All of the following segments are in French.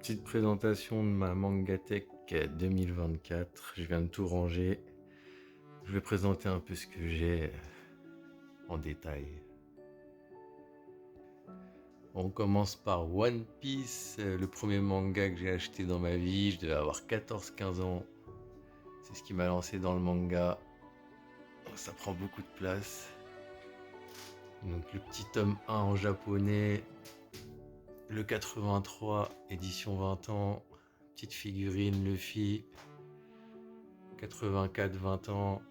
Petite présentation de ma Mangatech 2024. Je viens de tout ranger. Je vais présenter un peu ce que j'ai en détail. On commence par One Piece, le premier manga que j'ai acheté dans ma vie. Je devais avoir 14-15 ans. C'est ce qui m'a lancé dans le manga. Ça prend beaucoup de place. Donc le petit tome 1 en japonais. Le 83, édition 20 ans. Petite figurine Luffy. 84, 20 ans.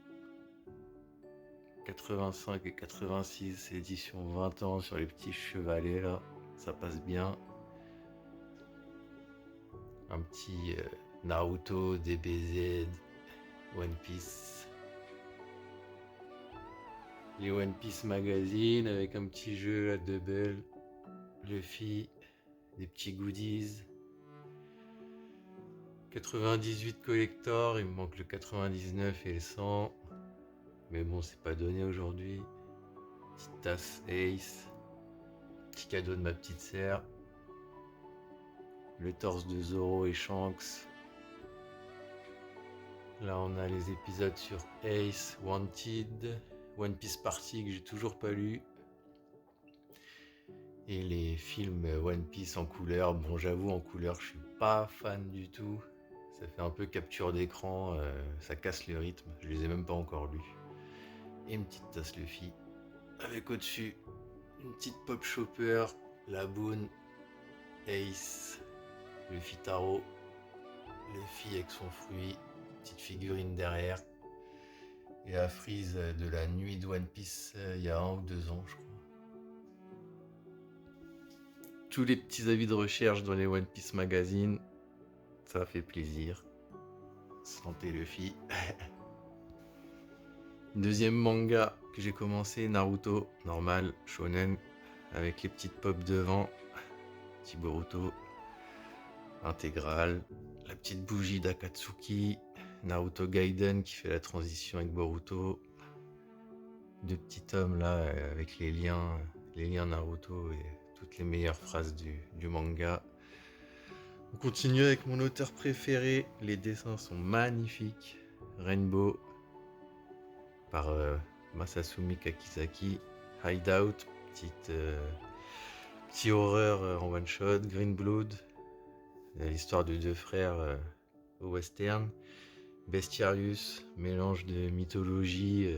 85 et 86, édition 20 ans sur les petits chevalets là, ça passe bien. Un petit Naruto, DBZ, One Piece. Les One Piece Magazine avec un petit jeu à double, Luffy, des petits goodies. 98 collector, il me manque le 99 et le 100. Mais bon, c'est pas donné aujourd'hui. Petite tasse Ace. Petit cadeau de ma petite sœur. Le torse de Zoro et Shanks. Là, on a les épisodes sur Ace, Wanted, One Piece Party que j'ai toujours pas lu. Et les films One Piece en couleur. Bon, j'avoue, en couleur, je suis pas fan du tout. Ça fait un peu capture d'écran, ça casse le rythme. Je les ai même pas encore lus. Et une petite tasse Luffy. Avec au-dessus, une petite Pop Shopper, la Boone, Ace, Luffy Taro, Luffy avec son fruit, petite figurine derrière. Et la frise de la nuit de One Piece il y a 1 ou 2 ans, je crois. Tous les petits avis de recherche dans les One Piece Magazine, ça fait plaisir. Santé Luffy. Deuxième manga que j'ai commencé, Naruto, normal, shonen, avec les petites pop devant, petit Boruto, intégrale, la petite bougie d'Akatsuki, Naruto Gaiden qui fait la transition avec Boruto, 2 petits tomes là avec les liens Naruto et toutes les meilleures phrases du manga. On continue avec mon auteur préféré, les dessins sont magnifiques, Rainbow par Masasumi Kakizaki, Hideout, petit horreur en one shot, Green Blood, l'histoire de 2 frères au western, Bestiarius, mélange de mythologie,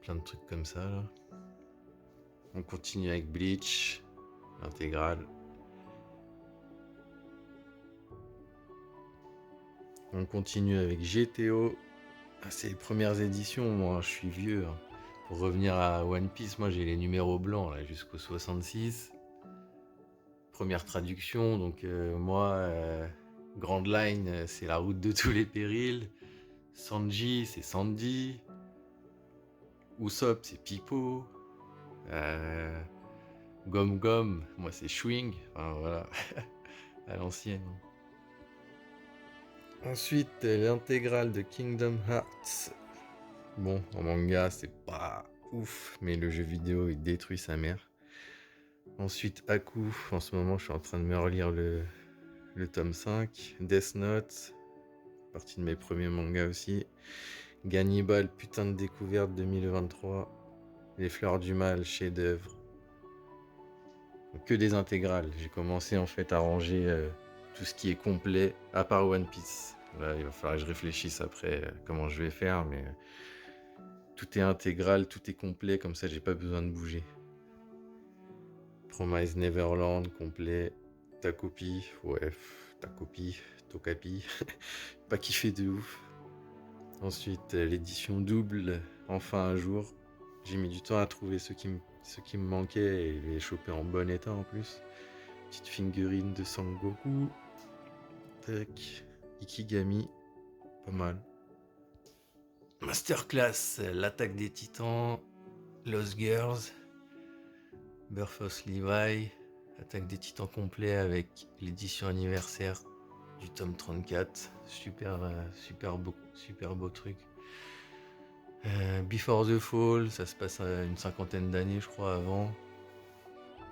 plein de trucs comme ça là. On continue avec Bleach, l'intégrale. On continue avec GTO. Ah, c'est les premières éditions, moi je suis vieux. Hein. Pour revenir à One Piece, moi j'ai les numéros blancs là jusqu'au 66. Première traduction, donc Grand Line c'est la route de tous les périls. Sanji c'est Sandy. Usopp c'est Pipo. Gom Gom, moi c'est Schwing. Enfin voilà, à l'ancienne. Ensuite, l'intégrale de Kingdom Hearts. Bon, en manga, c'est pas ouf, mais le jeu vidéo, il détruit sa mère. Ensuite, Aku, en ce moment, je suis en train de me relire le tome 5. Death Note, partie de mes premiers mangas aussi. Gannibal, putain de découverte 2023. Les Fleurs du Mal, chef-d'œuvre. Que des intégrales. J'ai commencé en fait à ranger tout ce qui est complet, à part One Piece. Là, il va falloir que je réfléchisse après comment je vais faire, mais tout est intégral, tout est complet, comme ça j'ai pas besoin de bouger. Promise Neverland, complet. Ta copie, ouais, ta copie, Tokapi, pas kiffé de ouf. Ensuite, l'édition double, enfin un jour. J'ai mis du temps à trouver ce qui me manquait et les choper en bon état en plus. Petite figurine de Sangoku. Tac. Ikigami. Pas mal. Masterclass, l'attaque des titans. Lost Girls. Birth of Levi. Attaque des titans complet avec l'édition anniversaire du tome 34. Super beau truc. Before the Fall, ça se passe à une 50aine d'années, je crois, avant.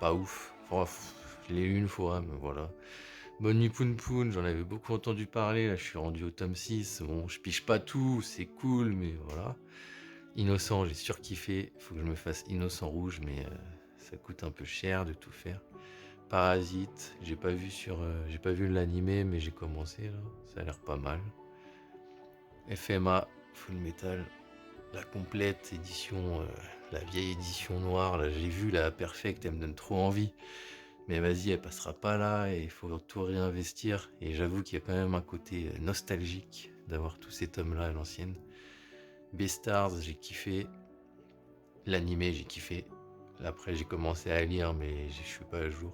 Pas ouf. Enfin, Je l'ai lu une fois, mais voilà. Bonne Nuit Poun Poun, j'en avais beaucoup entendu parler, là je suis rendu au tome 6. Bon, je piche pas tout, c'est cool, mais voilà. Innocent, j'ai surkiffé. Faut que je me fasse Innocent Rouge, mais ça coûte un peu cher de tout faire. Parasite, j'ai pas vu l'animé, mais j'ai commencé là. Ça a l'air pas mal. FMA, Full Metal, la complète édition, la vieille édition noire. Là, j'ai vu la Perfect, elle me donne trop envie. Mais vas-y, elle passera pas là et il faut tout réinvestir. Et j'avoue qu'il y a quand même un côté nostalgique d'avoir tous ces tomes-là à l'ancienne. Beastars, j'ai kiffé. L'animé, j'ai kiffé. Après, j'ai commencé à lire, mais je suis pas à jour.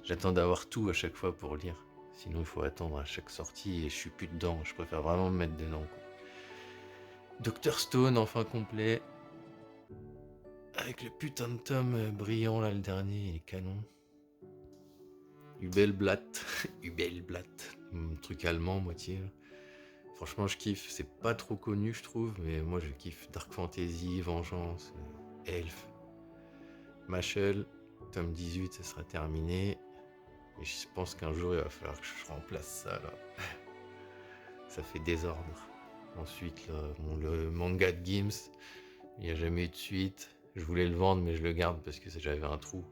J'attends d'avoir tout à chaque fois pour lire. Sinon, il faut attendre à chaque sortie et je suis plus dedans. Je préfère vraiment me mettre dedans, quoi. Dr Stone, enfin complet. Avec le putain de tome brillant, là, le dernier, il est canon. Hubelblatt. Hubelblatt. Truc allemand, moitié. Là. Franchement, je kiffe. C'est pas trop connu, je trouve, mais moi, je kiffe. Dark Fantasy, Vengeance, Elf. Machel, tome 18, ça sera terminé. Et je pense qu'un jour, il va falloir que je remplace ça, là. Ça fait désordre. Ensuite, là, le manga de Gims, il n'y a jamais eu de suite. Je voulais le vendre, mais je le garde parce que j'avais un trou.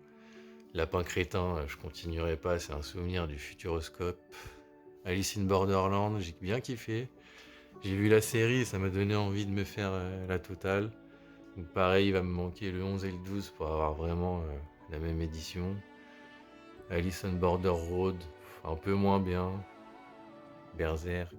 Lapin crétin, je continuerai pas, c'est un souvenir du futuroscope. Alice in Borderland, j'ai bien kiffé. J'ai vu la série et ça m'a donné envie de me faire la totale. Donc pareil, il va me manquer le 11 et le 12 pour avoir vraiment la même édition. Alice on Border Road, un peu moins bien. Berserk.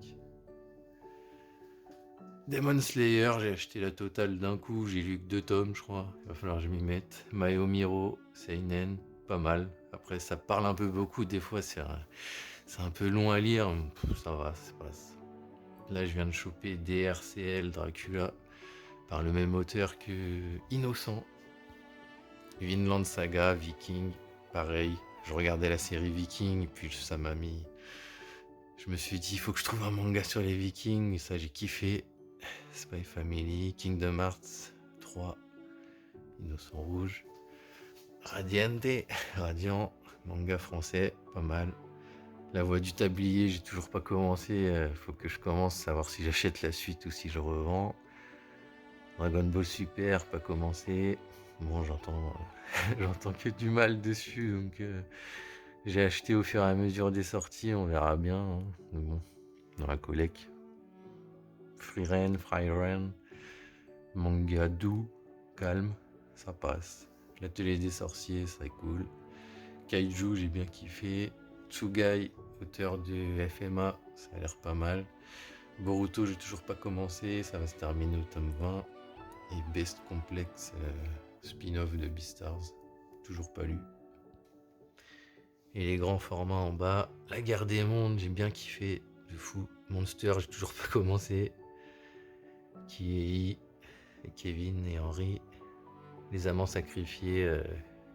Demon Slayer, j'ai acheté la totale d'un coup, j'ai lu que 2 tomes, je crois. Il va falloir que je m'y mette. Mayo Miro, Seinen, pas mal. Après, ça parle un peu beaucoup, des fois, c'est un peu long à lire. Ça va, ça passe. Là, je viens de choper DRCL Dracula par le même auteur que Innocent. Vinland Saga, Viking, pareil. Je regardais la série Viking, et puis ça m'a mis. Je me suis dit, il faut que je trouve un manga sur les Vikings, et ça, j'ai kiffé. Spy Family, Kingdom Hearts 3, Innocent Rouge, Radiante, Radiant, manga français, pas mal. La Voix du Tablier, j'ai toujours pas commencé, faut que je commence, savoir si j'achète la suite ou si je revends. Dragon Ball Super, pas commencé. Bon, j'entends que du mal dessus, donc j'ai acheté au fur et à mesure des sorties, on verra bien. Hein. Mais bon, dans la collecte. Fryren, manga doux, calme, ça passe. L'atelier des sorciers, c'est cool. Kaiju, j'ai bien kiffé. Tsugai, auteur de FMA, ça a l'air pas mal. Boruto, j'ai toujours pas commencé, ça va se terminer au tome 20. Et Best Complex, spin-off de Beastars, toujours pas lu. Et les grands formats en bas. La guerre des mondes, j'ai bien kiffé, de fou. Monster, j'ai toujours pas commencé. Kiei, et Kevin et Henry. Les amants sacrifiés,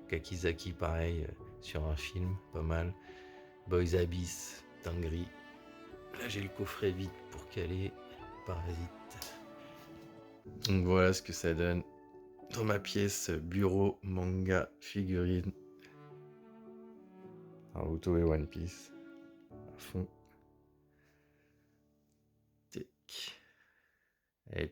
Kakizaki pareil, sur un film, pas mal. Boys Abyss, dinguerie. Là j'ai le coffret vide pour caler. Parasite. Donc voilà ce que ça donne. Dans ma pièce, bureau, manga, figurine. Naruto et One Piece. À fond. Tic. Et